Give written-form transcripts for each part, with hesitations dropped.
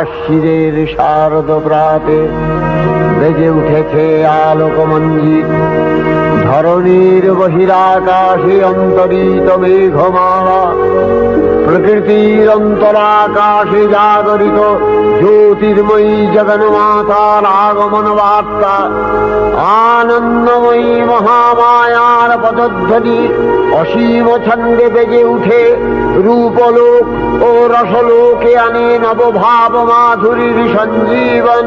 আশ্বিরের শারদ প্রাতে বেজে উঠেছে আলোকমঞ্জিত। ধরণীর বহিরাকাশে অন্তরিত মেঘমালা, প্রকৃতির অন্তরাকাশে জাগরিত জ্যোতির্ময়ী জগন্মাতার আগমন বার্তা। আনন্দময়ী মহামায়ার পদধ্বনি অসীম ছন্দে বেজে উঠে রূপলোক ও রসলোকে আনে নবভাব মাধুরীর সঞ্জীবন।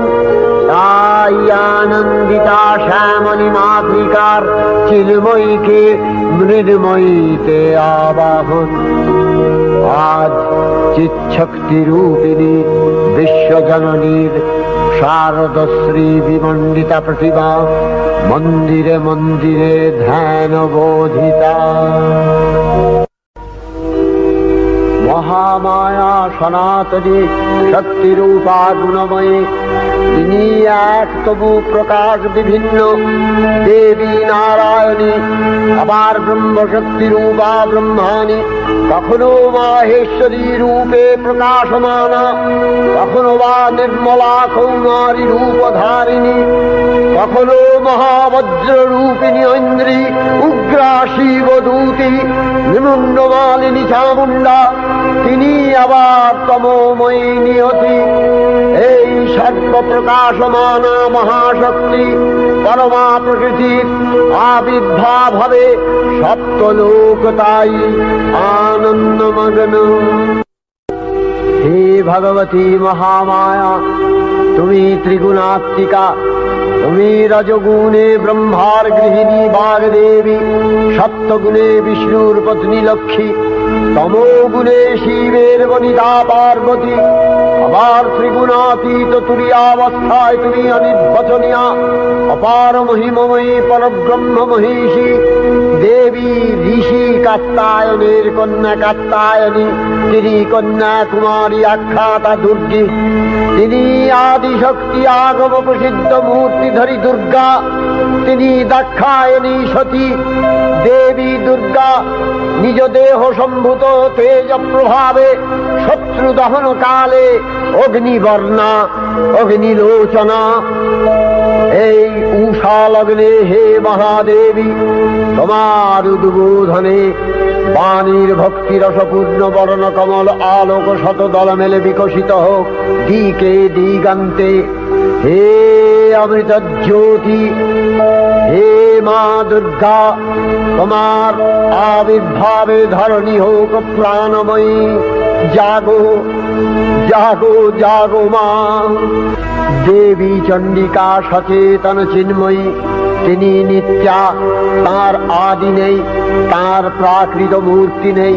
তাই আনন্দিতা শ্যামলী মাতৃকার চিন্ময়ীকে মৃন্ময়ীতে আবাহন। আজ চিৎশক্তি রূপিণী বিশ্বজননীর শারদশ্রী বিমণ্ডিতা প্রতিমা মন্দিরে মন্দিরে ধ্যান বোধিতা। মহামায়া সনাতনী শক্তিরূপা গুণময়ী, তিনি এক তবু প্রকাশ বিভিন্ন দেবী নারায়ণী, আবার ব্রহ্মশক্তি রূপা ব্রহ্মাণী, কখনো মাহেশ্বরী রূপে প্রকাশমানা, কখনো বা নির্মলা কৌমারী রূপধারিণী, কখনো মহাবজ্র রূপিণী ঐন্দ্রী, উগ্রা শিবদূতি, নিমুন্ডমালিনী চামুণ্ডা, তিনি আবার তমোময়ী নিয়তি। এই সর্বপ্রকাশমানা মহাশক্তি পরমা প্রকৃতির আবির্ভাব হবে সপ্তলোক তাই আনন্দমগ্ন। হে ভগবতী মহামায়া, তুমি ত্রিগুণাত্মিকা, তুমি রজগুণে ব্রহ্মার গৃহিণী বাগদেবী, সপ্তগুণে বিষ্ণুর পত্নী লক্ষ্মী, তমোগুণে শিবের বনিতা পার্বতী, আবার ত্রিগুণাতীত তুরীয়াবস্থায় তুমি অনির্বচনীয়া অপার মহিমময়ী পরব্রহ্ম মহিষী দেবী। ঋষি কাত্যায়নের কন্যা কাত্যায়নী, তিনি কন্যা কুমারী আখ্যাতা দুর্গী, তিনি আদিশক্তি আগম প্রসিদ্ধ মূর্তিধরী দুর্গা, তিনি দাক্ষায়ণী সতী দেবী দুর্গা। নিজ দেহ সম্ভূত তেজ প্রভাবে শত্রু দহন কালে অগ্নিবর্ণা অগ্নিলোচনা। এই উষা লগ্নে হে মহাদেবী, তোমার উদ্বোধনে বাণীর ভক্তিরসপূর্ণ বর্ণ কমল আলোক শতদল মেলে বিকশিত হোক দিকে দিগান্তে। হে অমৃত জ্যোতি, হে মা দুর্গা, তোমার আবির্ভাবে ধরণী হোক প্রাণময়ী। জাগো জাগো জাগো মা। দেবী চণ্ডিকা সচেতন চিন্ময়ী, তিনি নিত্যা, তার আদি নেই, তার প্রাকৃত মূর্তি নেই।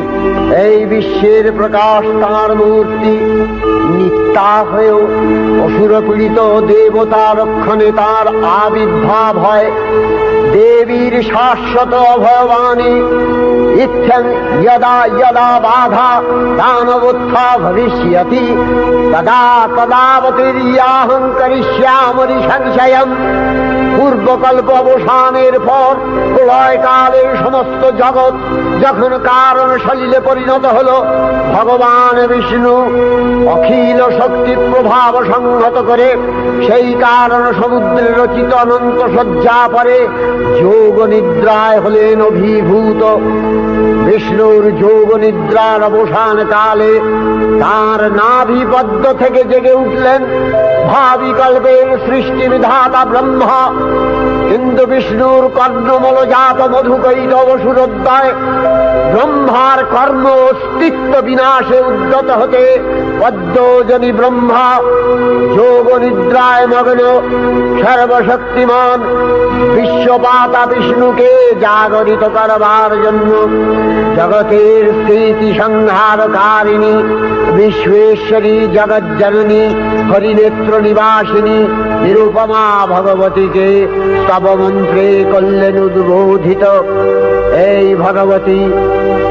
এই বিশ্বের প্রকাশ তার মূর্তি। নিত্যা হয়েও অসুর পীড়িত দেবতা রক্ষণে তার আবির্ভাব হয়। দেবীর শাশ্বত অভয়বাণী, ইচ্ছং যদা যদা বাধা দানবোত্থা ভবিষ্যতি তদা তদাবতীর্যাহং করিষ্যামি সংশয়ম। পূর্বকল্প অবসানের পর প্রলয়কালে সমস্ত জগৎ যখন কারণ সলিলে পরিণত হল, ভগবান বিষ্ণু অখিল শক্তি প্রভাব সংহত করে সেই কারণ সমুদ্রে রচিত অনন্ত শয্যা পরে যোগ নিদ্রায় হলেন অভিভূত। বিষ্ণুর যোগ নিদ্রার অবসান কালে তার নাভিপদ্ম থেকে জেগে উঠলেন ভাবিকল্পের সৃষ্টি বিধাতা ব্রহ্মা। কিন্তু বিষ্ণুর কর্ণমলজাত মধুকৈটব সুরোদ্দয় ব্রহ্মার কর্ম অস্তিত্ব বিনাশে উদ্যত হতে পদ্মজনী ব্রহ্মা যোগ নিদ্রায় মগ্ন সর্বশক্তিমান বিশ্বপাতা বিষ্ণুকে জাগরিত করবার জন্য জগতের স্থিতি সংহারকারিণী বিশ্বেশ্বরী জগজ্জননী হরিনেত্র নিবাসিনী নিরুপমা ভগবতীকে স্তবমন্ত্রে করলেন উদ্বোধিত। এই ভগবতী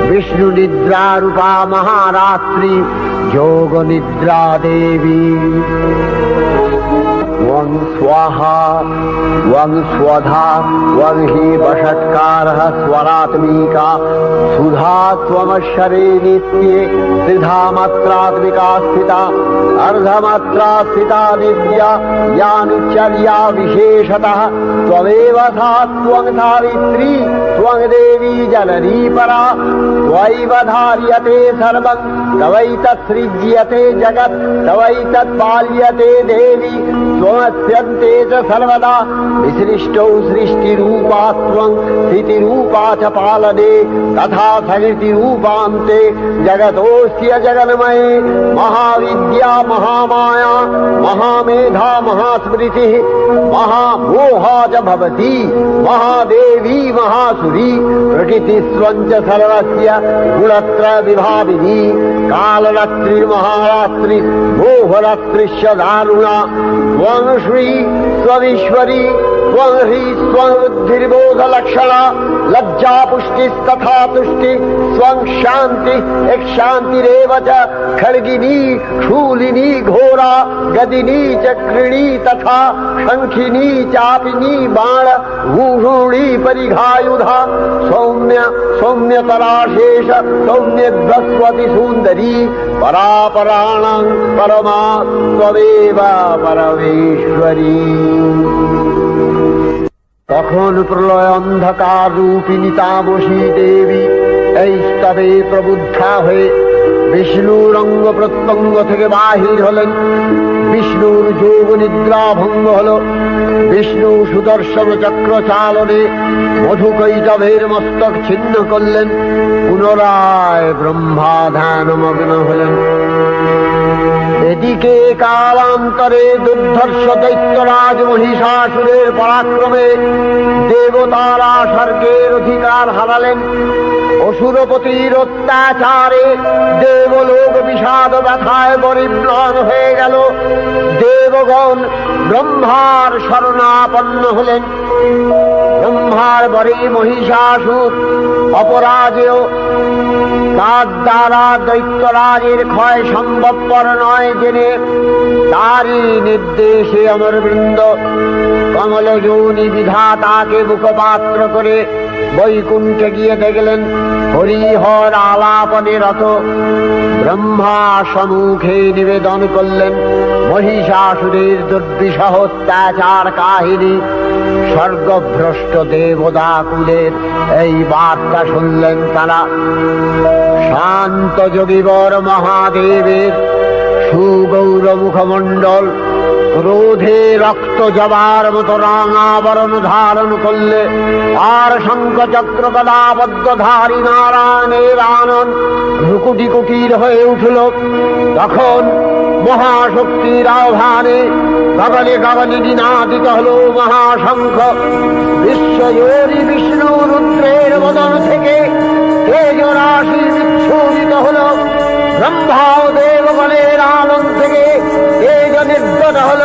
বিষ্ণু নিদ্রা রূপা মহারাত্রি যোগ নিদ্রা দেবী। ওং त्वं स्वाहा त्वं स्वधा त्वं हि वषट्कारः स्वरात्मिका सुधा त्वमक्षरे नित्ये त्रिधा मात्रात्मिका स्थिता अर्धमात्रा स्थिता दिव्या यानुचर्या विशेषतः त्वमेव सा त्वं धारित्री त्वं देवी जननी परा त्वैव धार्यते सर्वं तवैतत्सृज्यते जगत् तवैतत्पाल्यते देवी त्वमस्यन्ते च सर्वदा विसृष्टौ सृष्टिरूपा त्वं स्थितिरूपा च पालने तथा सकृतिरूपान्ते जगतोऽस्य जगन्मये महाविद्या महामाया महामेधा महास्मृतिः महामोहा च भवति महादेवी महासुरी प्रकृतिस्त्वं च सर्वस्य गुणत्रय विभाविनी कालरात्रिर्महारात्रि मोहरात्रिश्च दारुणा त्वं श्री त्वमीश्वरी त्वं ह्री त्वं बुद्धिर्बोधलक्षणा लज्जा पुष्टिस्तथा तुष्टि त्वं शान्ति एक शान्तिरेव च खड्गिनी शूलिनी घोरा गदिनी चक्रिणी तथा शंखिनी चापिनी बाण भूषुणी परिघायुधा सौम्य सौम्यतराशेष सौम्यध्वस्वति सुन्दरी परापराणां परमा त्वमेव परमेश्वरी। তখন প্রলয় অন্ধকার রূপিণী তামসী দেবী এই স্তবে প্রবুদ্ধা হয়ে বিষ্ণুর অঙ্গ প্রত্যঙ্গ থেকে বাহির হলেন। বিষ্ণুর যোগ নিদ্রা ভঙ্গ হল। বিষ্ণু সুদর্শন চক্র চালনে মধুকৈটভের মস্তক ছিন্ন করলেন। পুনরায় ব্রহ্মা ধ্যানমগ্ন হলেন। এদিকে কালান্তরে দুর্ধর্ষ দৈত্যরাজ মহিষাসুরের পরাক্রমে দেবতারা স্বর্গের অধিকার হারালেন। অসুরপতির অত্যাচারে দেবলোক বিষাদ ব্যথায় পরিম্লান হয়ে গেল। দেবগণ ব্রহ্মার শরণাপন্ন হলেন। ব্রহ্মার বরে মহিষাসুর অপরাজেয়, তার দ্বারা দৈত্যরাজের ক্ষয় সম্ভবপর নয় জেনে তারই নির্দেশে অমরবৃন্দ কমলযোনি বিধাতাকে মুখপাত্র করে বৈকুণ্ঠে গিয়ে দেখলেন হরিহর আলাপনে রত। ব্রহ্মা সম্মুখে নিবেদন করলেন মহিষাসুরের দুর্বিষহ অত্যাচার কাহিনী। স্বর্গভ্রষ্ট দেবতাকুলের এই বার্তা শুনলেন তারা। শান্ত যোগীবর মহাদেবের সুগৌর মুখমণ্ডল ক্রোধে রক্ত জবার মতো রাঙাবরণ ধারণ করলে, আর শঙ্খ চক্র গদাবদ্ধধারী নারায়ণের আনন ভ্রুকুটি কুটির হয়ে উঠল। তখন মহাশক্তির আহ্বানে গগনে গগনে নিনাদিত হল মহাশঙ্খ। বিশ্বজোরি বিষ্ণু রুদ্রের বদন থেকে তেজরাশি বিচ্ছুরিত হল। ব্রহ্মা ও দেবগণের আনন থেকে তেজ নির্গত হল।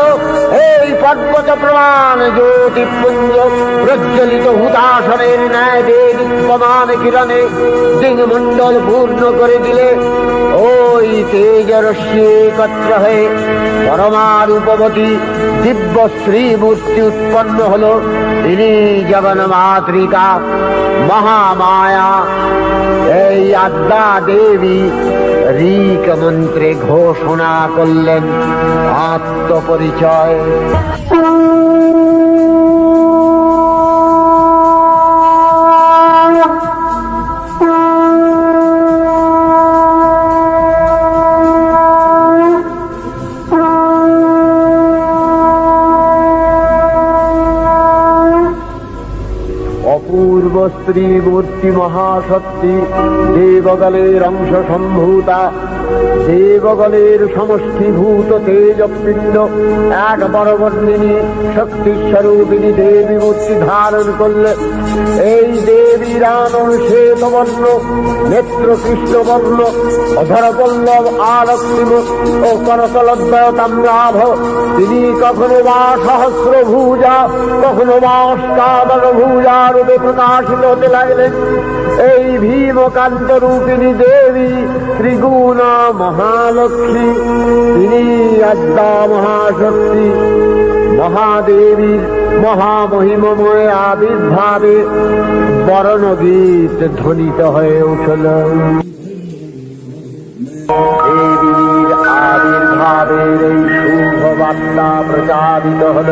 এই পর্বত প্রমাণ জ্যোতিপুঞ্জ প্রজ্বলিত হুতাসনের ন্যায় দেদীপ্যমান কিরণে দিগমণ্ডল পূর্ণ করে দিলে ওই তেজরশ্মি একত্র হয়ে পরমা রূপবতী দিব্য শ্রী মূর্তি উৎপন্ন হল। তিনি জগন্মাতৃকা মহামায়া। এই আদ্যা দেবী ঋক মন্ত্রে ঘোষণা করলেন আত্মপরিচয়। অপূর্ব স্ত্রী মূর্তি মহাশক্তি, দেবগণের অংশ সম্ভূতা, দেবগণের সমষ্টিভূত তেজপিণ্ড এক বরবর্ণিনী শক্তিস্বরূপিণী দেবী মূর্তি ধারণ করলে। এই দেবীর আনন শ্বেতবর্ণ, নেত্র কৃষ্ণবর্ণ, অধরপল্লব আরক্তিম ও করতলদ্বয় তাম্রাভ। তিনি কখনো বা সহস্র ভুজা, কখনো বা অষ্টাদশ ভুজা রূপে প্রকাশিত হতে লাগলেন। এই ভীমকান্ত রূপিণী দেবী ত্রিগুণা মহালক্ষ্মী। তিনি আদ্যা মহাশক্তি মহাদেবীর মহামহিমময় আবির্ভাবে বরণগীত ধ্বনিত হয়ে উঠল। দেবীর আবির্ভাবের এই শুভ বার্তা প্রচারিত হল।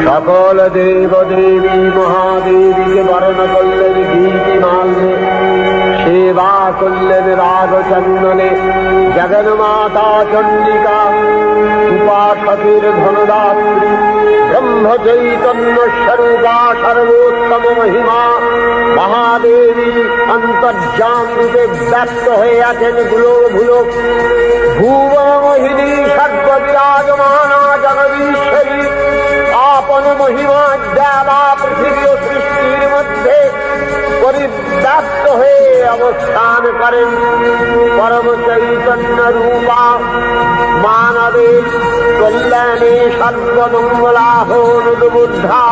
সকল দেব দেবী মহাদেবীকে বরণ করলেন গীতিমাল্যে, সেবা করলেন রাগচন্দনে। জগন্মাতা চণ্ডিকা উপাসকের ধনদাত্রী, ব্রহ্ম চৈতন্য স্বরূপা সর্বোত্তম মহিমা মহাদেবী অন্তর্যাম রূপে ব্যক্ত হয়ে আছেন ভুলোক। ভুবন মোহিনী সর্ববিরাজমানা জগদীশ্বরী আপন মহিমা দেবা পৃথিবী ও সৃষ্টির মধ্যে পরিব্যাপ্ত হয়ে অবস্থান করেন। পরম চৈতন্য রূপা মানবের কল্যাণে সর্বমঙ্গলাহনুদ্বুদ্ধা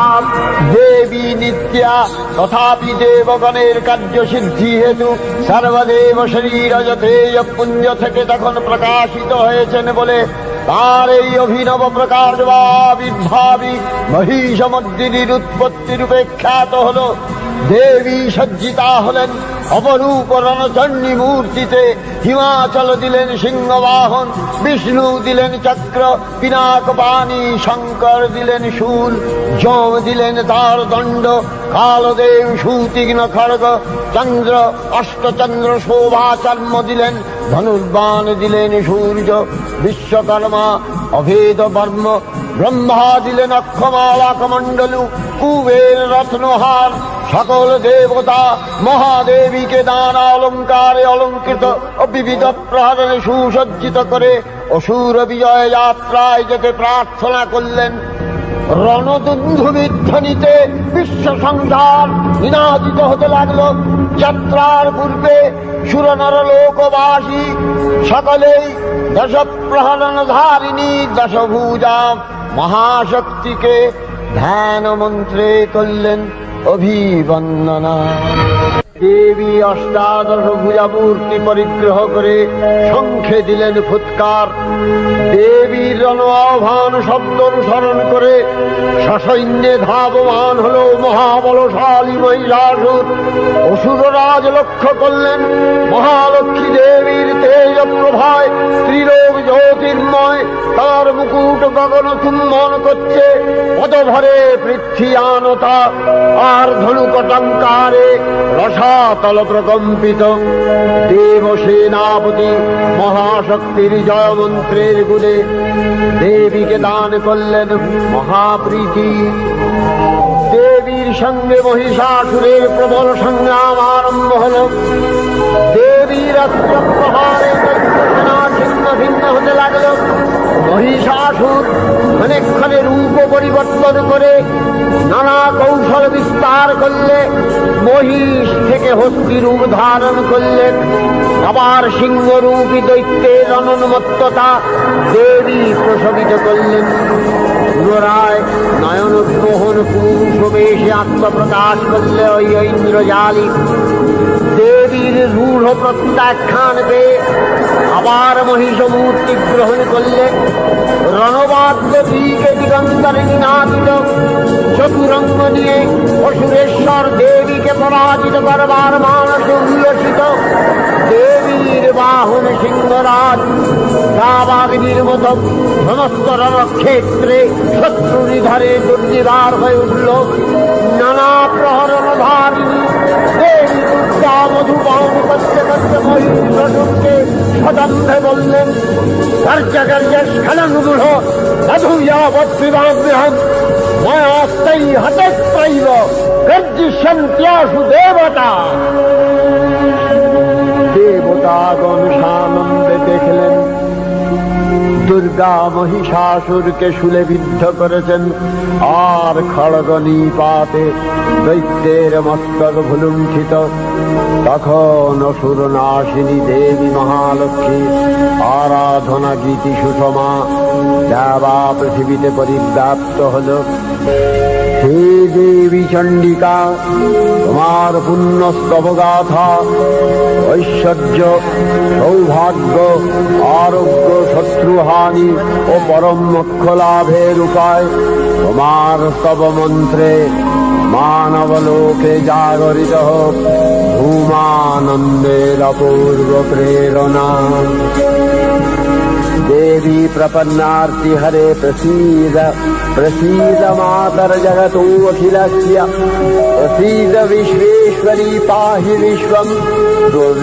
দেবী নিত্যা। তথাপি দেবগণের কার্যসিদ্ধি হেতু সর্বদেব শরীরজতেয় পুঞ্জ থেকে তখন প্রকাশিত হয়েছেন বলে তার এই অভিনব প্রকাশ বা আবির্ভাবী মহিষমর্দিনীর উৎপত্তি রূপে খ্যাত হল। দেবী সজ্জিতা হলেন অপরূপ রণচণ্ডী মূর্তিতে। হিমাচল দিলেন সিংহবাহন, বিষ্ণু দিলেন চক্র পিনাক পানি, শঙ্কর দিলেন শূল, যম দিলেন তার দণ্ড, কালদেব সুতীক্ষ্ণ খড়গ, চন্দ্র অষ্টচন্দ্র শোভাচর্ম দিলেন, ধনুর্বাণ দিলেন সূর্য, বিশ্বকর্মা অভেদ বর্ম, ব্রহ্মা দিলেন অক্ষমালা কমণ্ডলু, কুবের রত্নহার। সকল দেবতা মহাদেবীকে নানা অলঙ্কারে অলঙ্কৃত ও বিবিধ প্রহরণে সুসজ্জিত করে অসুর বিজয় যাত্রায় যেতে প্রার্থনা করলেন। রণদুন্ধুবিধ্বনিতে বিশ্ব সংসার নিনাদিত হতে লাগল। যাত্রার পূর্বে সুরনর লোকবাসী সকলেই দশ প্রহরণ ধারিণী দশভুজা মহাশক্তিকে ধ্যান মন্ত্রে করলেন অভিবন্দনা। দেবী অষ্টাদশ ভুজা মূর্তি পরিগ্রহ করে শঙ্খে দিলেন ফুৎকার। দেবীর রণ আহ্বান শব্দ অনুসরণ করে সসৈন্যে ধাবমান হল মহাবলশালী মহিষাসুর। অসুররাজ লক্ষ্য করলেন মহালক্ষ্মী দেবীর তেজ প্রভায় ত্রিলোক জ্যোতির্ময়, তার মুকুট গগন চুম্বন করছে, পদভরে পৃথ্বীয়ানতা আর ধনুকটঙ্কারে রসাতল প্রকম্পিত। দেবসেনাপতি মহাশক্তির জয়মন্ত্রের গুণে দেবীকে দান করলেন মহাপ্রীতি। দেবীর সঙ্গে মহিষাসুরের প্রবল সংগ্রাম আরম্ভ হল। দেবীর অস্ত্রপ্রহারে দৈত্যসেনা ছিন্ন ভিন্ন হতে লাগল। মহিষাসুর অনেকক্ষণে রূপ পরিবর্তন করে নানা কৌশল বিস্তার করলে মহিষ থেকে হস্তি রূপ ধারণ করলেন। আবার সিংহরূপী দৈত্যের অনন্মত্ততা দেবী প্রশমিত করলেন। পুনরায় নয়ন বিমোহন পুরুষ বেশে আত্মপ্রকাশ করলে ওই ইন্দ্রজালী। দেবীর রূঢ় প্রত্যাখ্যান পেয়ে আবার মহিষ মূর্তি গ্রহণ করলে রণবাদ্য দিকে দিগন্তরে নিনাদিত চতুরঙ্গ নিয়ে অসুরেশ্বর দেবীকে পরাজিত করবার মানস উল্লসিত। দেবীর বাহন সিংহরাজ দাবাগ্নির মতো সমস্ত রণক্ষেত্রে শত্রু নিধরে দুর্নিবার হয়ে উঠল। নানা প্রহরণ ধারিণী দেবী দুর্গা মধুপান করতে করতে মহিষকে সদম্ভে বললেন, কার্যকার্য স্খলনগুঢ় মধুয়াবৎবিবাগ্রহম ময়াস্তৈ হতস্ত্রৈব গর্জিষ্যন্ত্যাসু দেবতা। দেবতাগণ সানন্দে দেখলেন দুর্গা মহিষাসুরকে শুলে বিদ্ধ করেছেন, আর খড়গ নিপাতে দৈত্যের মস্তক ভুলুণ্ঠিত। তখন অসুর নাশিনী দেবী মহালক্ষ্মী আরাধনা গীতি সুষমা দেবা পৃথিবীতে পরিব্যাপ্ত হল। हे देवी चंडिका, तुम्हार पुण्य स्तव गाथा ऐश्वर्य सौभाग्य आरोग्य शत्रुहानि ও परम मोक्ष लाभेर उपाय তোমার স্তব মন্ত্রে मानवलोके जागरित धूमानंदेर अपूर्व प्रेरणा। देवी प्रपन्नार्ति हरे प्रसीद प्रसीद मातर जगतो अखिलस्य प्रसीद विश्वेश्वरी पाहि विश्वं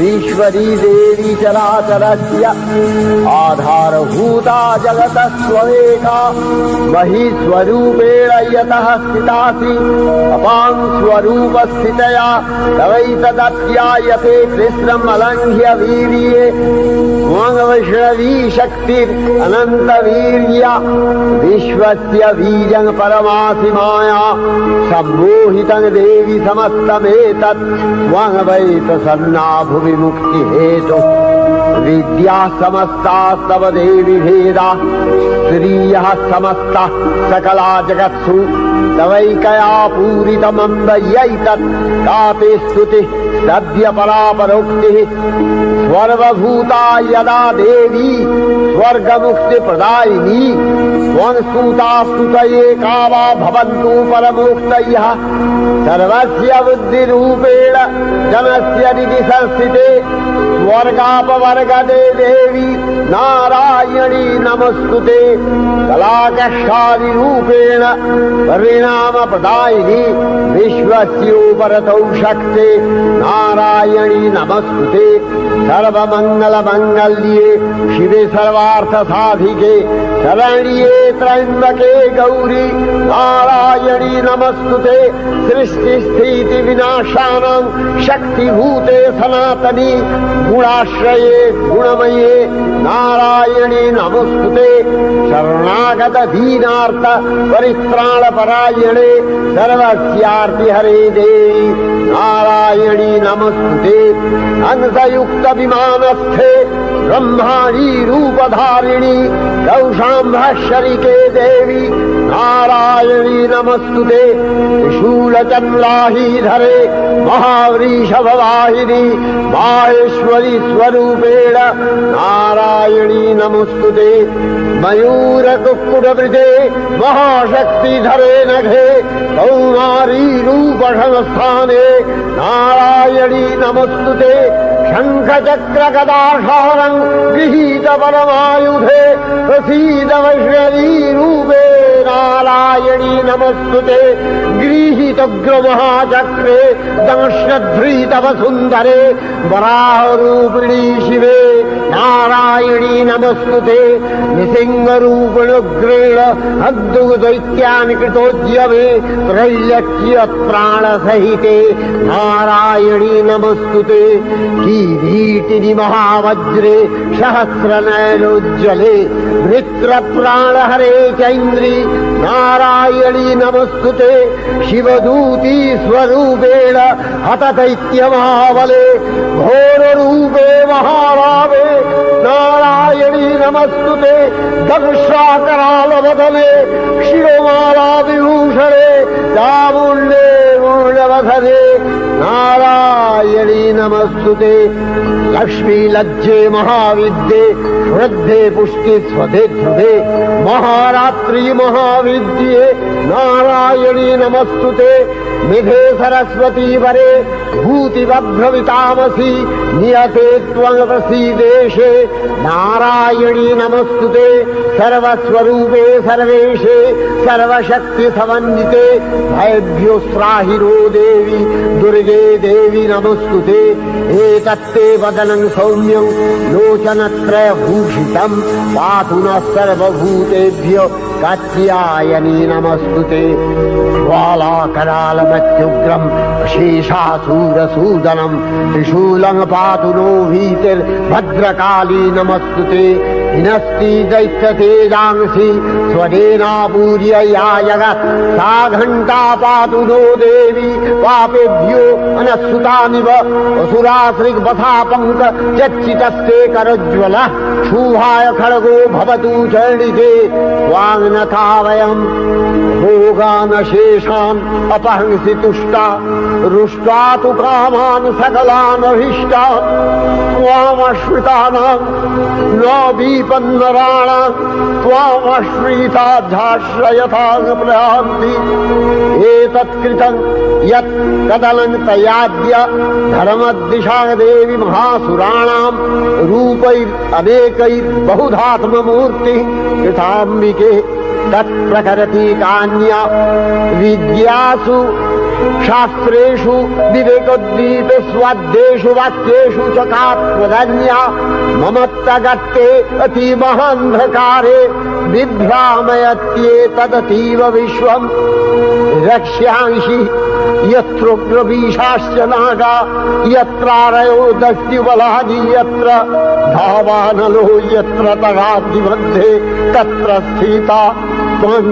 विश्वरी देवी चराचरस्य आधारभूता जगतस्त्वमेका महीस्वरूपेण यतः स्थितासि अपां स्वरूपस्थितया तवैतदत्यायते कृष्णम् अलङ्घ्य वीर्ये वैष्णवी शक्तिर् अनंत वीर्य विश्वस्य बीजं परमासि माया सम्मोहितं देवी समस्तमेतत् त्वं वै प्रसन्ना भुवि मुक्ति हेतु विद्या समस्तास्तव देवी भेदा स्त्रियः समस्ता सकला जगत्सु तवैकया पूरितमम्बयैतत् कापि स्तुतिः सद्य परापरोक्तिः सर्वभूता यदा देवी स्वर्गमुक्ति प्रदायिनी त्वं स्तुता स्तुतये का वा भवन्तु परमोक्तयः सर्वस्य बुद्धिरूपेण जनस्य हृदि संस्थिते स्वर्गापवर्गदे देवी नारायणी नमस्तुते कलाकक्षादिरूपेण परिणाम प्रदायिनी विश्वस्योपरतौ शक्ते नारायणी नमस्तुते सर्वमंगल मंगल्ये शिवे सर्वार्थ साधिके शरण्ये त्र्यंबके गौरी नारायणी नमस्तुते सृष्टि स्थिति विनाशानां शक्तिभूते सनातनी गुणाश्रये गुणमये नारायणी नमस्तुते शरणागत दीनार्थ परित्राण परायणे सर्वस्यार्ति हरे देवी नारायणी नमस्तुते अंशयुक्त विमानस्थे ब्रह्माणी रूपधारिणी कौशाम्भशरिके देवी नारायणी नमस्तुते त्रिशूलचन्द्राहीधरे महावृषभवाहिनी माहेश्वरी स्वरूपेण नारायणी नमस्तुते मयूरकुक्कुटवृते महाशक्तिधरे नघे कौमारी रूपसंस्थाने नारायणी नमस्तुते शङ्खचक्रगदाधारं गृहीत परमायुधे प्रसीद वैष्णवी रूपे नारायणी नमस्तुते गृहीतग्रमहाचक्रे दंश्यध्रीतवसुन्दरे वराहरूपिणी शिवे नारायणी नमस्तुते निसिंहरूपिणुग्रेण अद्भुतदैत्यानि कृतोद्यमे त्रैलक्ष्यत्राणसहिते नारायणी नमस्तुते किरीटिनि महावज्रे सहस्रनयनोज्ज्वले वृत्रप्राणहरे चैन्द्री नारायणी नमस्तुते शिवदूती स्वरूपेण हतदैत्यमहाबले घोररूपे महाभावे नारायणी नमस्तुते दंशाकरालवदने शिरोमाला विभूषणे चामुण्डे मूलवधने नारायणी नमस्तुते लक्ष्मी लज्जे महाविद्ये श्रद्धे पुष्टि स्वधे ध्रुवे महारात्रि महाविद्ये नारायणी नमस्तुते निधे सरस्वती वरे भूतिभ्रमितामसि नियते त्वं प्रसीदेशे नारायणी नमस्तुते सर्वस्वरूपे सर्वेशे सर्वशक्ति समन्विते भयभ्यो त्राहिरो देवी दुर्गे देवी नमस्तुते एतत्ते वदनं सौम्यं लोचनत्रयभूषितं पातु नः सर्वभूतेभ्यो कात्यायनी नमस्तुते ज्वालाकरालमत्युग्रं शेषासूरसूदनं त्रिशूलं पातु नो भीतिर्भद्रकाली नमस्तुते हिनस्ति दैत्यतेजांसि स्वरेणापूर्य या जगत् सा घण्टा पातु नो देवी पापेभ्यो अनस्सुतानिव असुरासृग्वथा पङ्क चच्चितस्ते करज्ज्वल शुभाय खड्गो भवतु चर्णिते स्वाङ्नथा वयम् भोगानशेषान् अपहंसि तुष्टा रुष्टा तु कामान् सकलान् अभीष्टान् त्वामश्रितानाम् न विपन्नराणाम् त्वामश्रिताध्याश्रयतान् प्रयान्ति एतत्कृतं यत् कदलं तयाद्य धर्मद्दिशा देवी महासुराणाम् रूपैरनेकैर्बहुधात्ममूर्तिः कृताम्बिके तत्प्रकरति कान्या विद्यासु शास्त्रेषु विवेकोद्दीप स्वाद्येषु वाक्येषु च कात्मदन्या ममत्तगत्ते अतिमहान्धकारे विभ्रामयत्येतदतीव विश्वम् रक्ष्यांसि यत्रोग्रवीशाश्च नागा यत्रारयो दस्युबलानि यत्र धावानलो यत्र तगाब्धिमध्ये तत्र स्थिता त्वं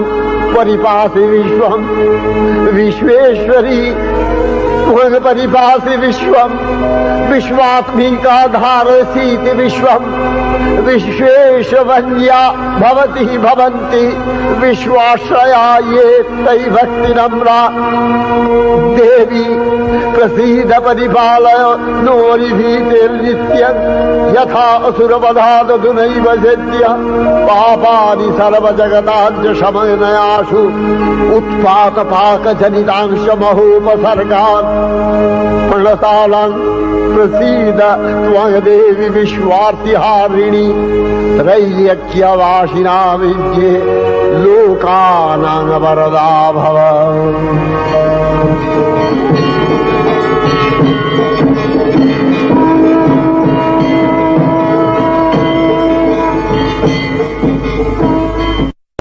परिपासि विश्वम् विश्वेश्वरी त्वं परिपासि विश्वम् विश्वात्मिका धारसीति विश्वम् विश्वेशवन्या भवति भवन्ति विश्वाश्रया ये तै भक्तिनम्रा देवी प्रसीद परिपालय नोरिभीतिर्नित्यम् यथा असुरवधादधुनैव सद्य पापानि सर्वजगताञ्च शमनयासु उत्पातपाकजनितांश महोपसर्गान् प्रणतालान् प्रसीद त्वं देवी विश्वार्तिहारिणी त्रैलोक्यवासिना विद्ये लोकानां वरदा भव।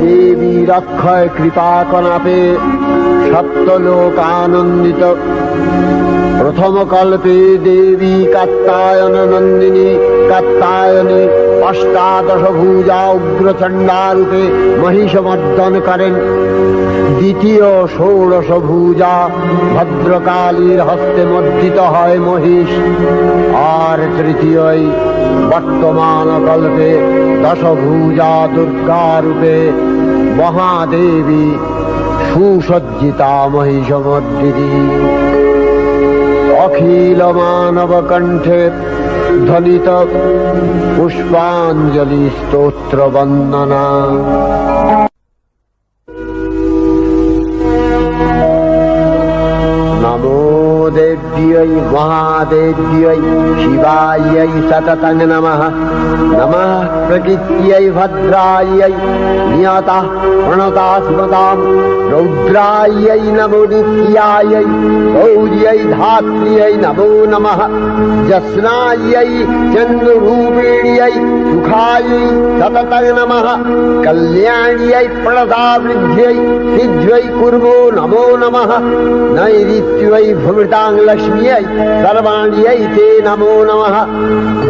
देवी रक्षय कृपा कनापे सप्तलोकानंदित प्रथम कल्पे देवी कात्यायन नंदिनी कात्यायनी अष्टादश भुजा उग्रचंडा रूपे महिषमर्दन करें द्वितीय षोडश भुजा भद्रकालीर हस्ते मर्दित है महिष और तृतीय वर्तमान कल्पे दश भुजा दुर्गा रूपे महादेवी सुसज्जिता महिषमर्दिनी अखिल मानव कंठे ध्वनित पुष्पांजलि स्तोत्र वंदना। नमो देव्यै महादेव्यै शिवायै सततं नमः। नमः प्रकृत्यै भद्रायै नियता प्रणता स्मताम् रौद्रायै नमो नित्यायै गौर्यै धात्र्यै नमो नमः। जस्नायै चन्द्ररूपिण्यै सुखायै सततं नमः। कल्याण्यै प्रणतावृद्ध्यै सिद्ध्यै कुर्वो नमो नमः। नैऋत्यै भृतां लक्ष्म्यै सर्वाण्यै ते नमो नमः।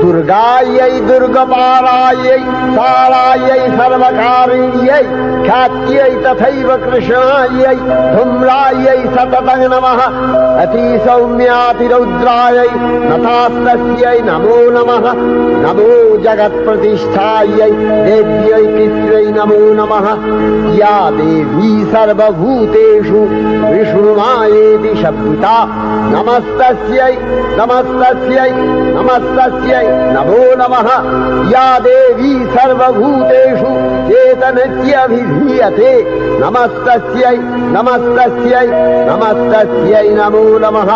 दुर्गायै दुर्गपारायै तारायै सर्वकारिण्यै ख्यात्यै तथैव कृष्णायै धूम्रायै सततं नमः। अतिसौम्यातिरौद्रायै नतास्तस्यै नमो नमः। नमो जगत्प्रतिष्ठायै देव्यै कृत्यै नमो नमः। या देवी सर्वभूतेषु विष्णुमायेति शब्दिता नमस्तस्यै नमस्तस्यै नमस्तस्यै नमो नमः। या देवी सर्वभूतेषु चेतनत्यभिधीयते नमस्तस्यै नमस्तस्यै नमस्तस्यै नमो नमः।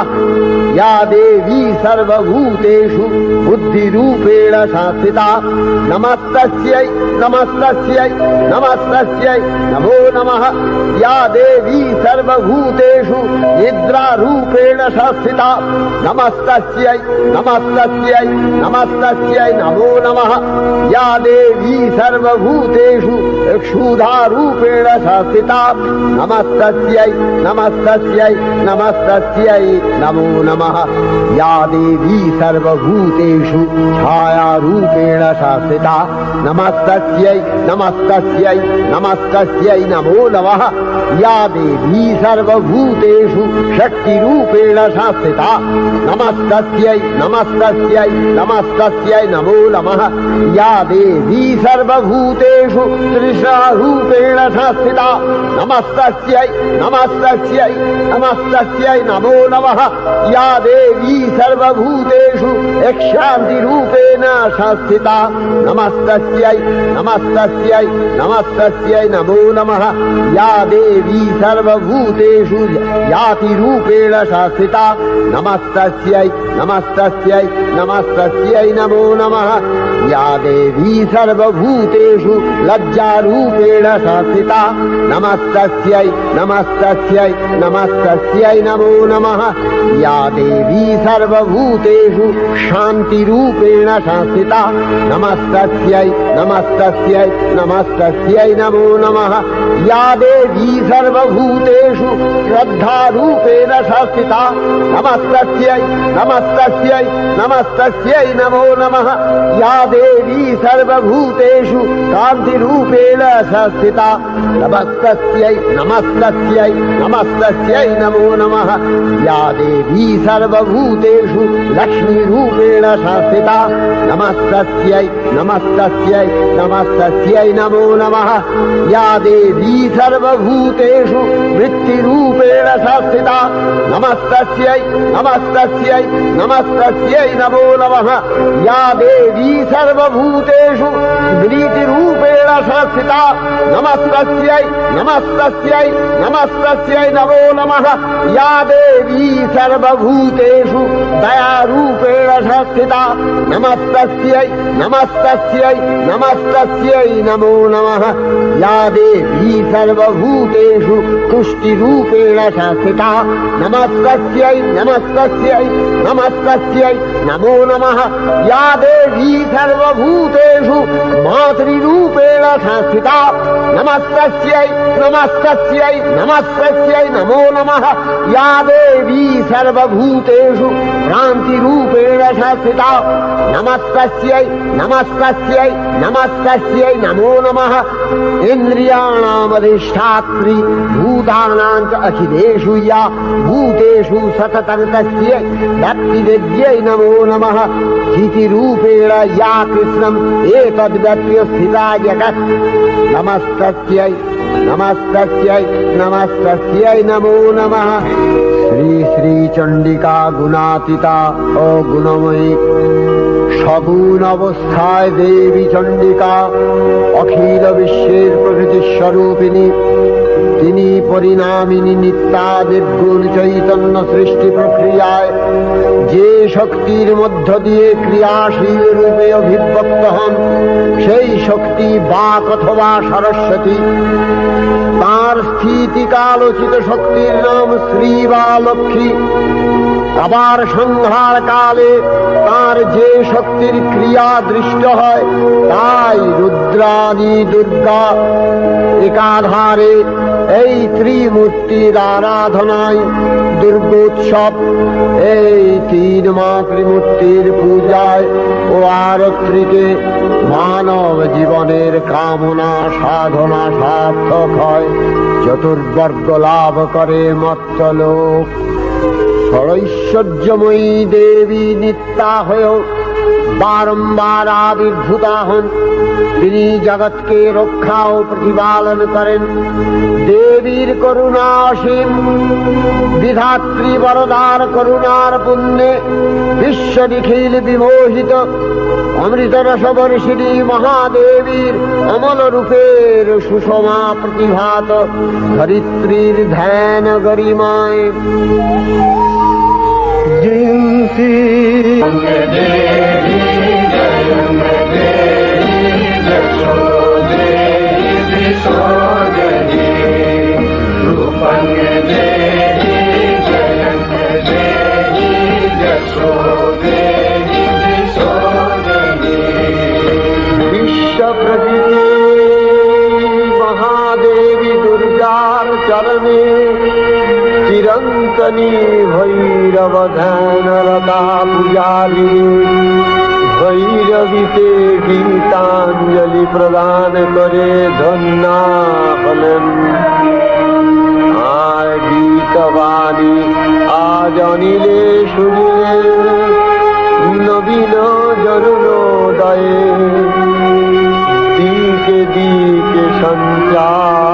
या देवी सर्वभूतेषु बुद्धिरूपेण संस्थिता नमस्तस्यै नमस्तस्यै नमस्तस्यै नमो नमः। या देवी सर्वभूतेषु निद्रारूपेण संस्थिता नमस्तस्यै नमस्तस्यै नमस्तस्यै नमो नमः। या देवी सर्वभूतेषु क्षुधारूपेण संस्थिता नमस्तस्यै नमस्तस्यै नमस्तस्यै नमो नमः। या देवी सर्वभूतेषु छायारूपेण संस्थिता शासिता नमस्तस्यै नमस्तस्यै नमस्तस्यै नमो नमः या देवी सर्वभूतेषु शक्तिरूपेण शासिता नमस्तस्यै नमस्तस्यै नमस्तस्यै नमो नमः या देवी सर्वभूतेषु तृष्णारूपेण शासिता नमस्तस्यै नमस्तस्यै नमस्तस्यै नमो नमः या देवी सर्वभूतेषु शान्तिरूपेण शासिता नमस्तस्यै नमस्तस्यै नमस्तस्यै नमो नमः या देवी सर्वभूतेषु यातिरूपेण शासिता नमस्तस्यै नमस्तस्यै नमस्तस्यै नमो नमः या देवी सर्वभूतेषु लज्जारूपेण शासिता नमस्तस्यै नमस्तस्यै नमस्तस्यै नमो नमः या देवी सर्वभूतेषु शान्तिरूपेण शासिता नमस्तस्यै नमस्तस्यै नमस्तस्यै नमो नमः या देवी सर्वभूतेषु श्रद्धारूपेण शासिता नमस्तस्यै नमस्तस्यै नमस्तस्यै नमो नमः या देवी सर्वभूतेषु कान्तिरूपेण शासिता नमस्तस्यै नमस्तस्यै नमस्तस्यै नमो नमः या देवी सर्वभूतेषु लक्ष्मीरूपेण शासिता नमस्तस्यै नमस्तस्यै नमस्तस्यै नमो नमः या देवी सर्वभूतेषु वृत्तिरूपेण शासिता नमस्तस्यै नमस्तस्यै नमस्तस्यै नमो नमः या देवी सर्वभूतेषु नीतिरूपेण शासिता नमस्तस्यै नमस्तस्यै नमस्तस्यै नमो नमः या देवी सर्वभूतेषु दयारूपेण शासिता नमस्तस्यै नमस्तस्यै नमस्तस्यै नमो नमः या देवी सर्वभूतेषु तुष्टिरूपेण शासिता नमस्तस्यै नमस्तस्यै नमस्तस्यै नमो नमः या देवी सर्वभूतेषु मातृरूपेण शासिता नमस्तस्यै नमस्तस्यै नमस्तस्यै नमो नमः या देवी सर्वभूतेषु भ्रान्तिरूपेण शासिता नमस्तस्यै नमस्तस्यै नमस्तस्यै नमो नमः इन्द्रियाणामधिष्ठात्री भूतानां च अखिलेषु या भूतेषु सततं तस्यै भक्तिविद्यै नमो नमः स्थितिरूपेण या कृष्णम् एतद्व्यप्य स्थिता जगत् नमस्तस्यै नमस्तस्यै नमस्तस्यै नमो नमः श्री श्री चंडिका गुणातीता अगुणमयी सगुण अवस्थाय देवी चंडिका अखिल विश्वेर प्रकृति स्वरूपिणी তিনি পরিণামিনী নিত্যা নির্গুণ চৈতন্য সৃষ্টি প্রক্রিয়ায় যে শক্তির মধ্য দিয়ে ক্রিয়াশীল রূপে অভিব্যক্ত হন সেই শক্তি বাক অথবা সরস্বতী। তার স্থিতিকালোচিত শক্তির নাম শ্রী বা লক্ষ্মী। আবার সংহার কালে তার যে শক্তির ক্রিয়া দৃষ্ট হয় তাই রুদ্রাণী দুর্গা। একাধারে এই ত্রিমূর্তির আরাধনায় দুর্গোৎসব, এই তিন মাতৃমূর্তির পূজায় ও আরত্রিকে মানব জীবনের কামনা সাধনা সার্থক হয়, চতুর্বর্গ লাভ করে মর্ত্যলোক। ষড়ৈশ্বর্যময়ী দেবী নিত্যা হয়েও বারম্বার আবির্ভূতা হন। তিনি জগৎকে রক্ষা ও প্রতিপালন করেন। দেবীর করুণা অসীম। বিধাত্রী বরদার করুণার পুণ্যে বিশ্ব নিখিল বিমোহিত। অমৃত রসবর্ষিণী মহাদেবীর অমল রূপের সুষমা প্রতিভাত ধরিত্রীর ধ্যান গরিমায় জিনসি বিশ্ব প্রকৃতি মহাদেবী দুর্গার চরণে চিরন্তনী ভৈরব ধ্যানরতা পূজালী ভৈরবীতে গীতাঞ্জলি প্রদান করে ধন্যা হলেন। আর গীতবাণী আজ অনিলে শুনিলে নবীন জরুরোদয়ে দিকে দিকে সঞ্চার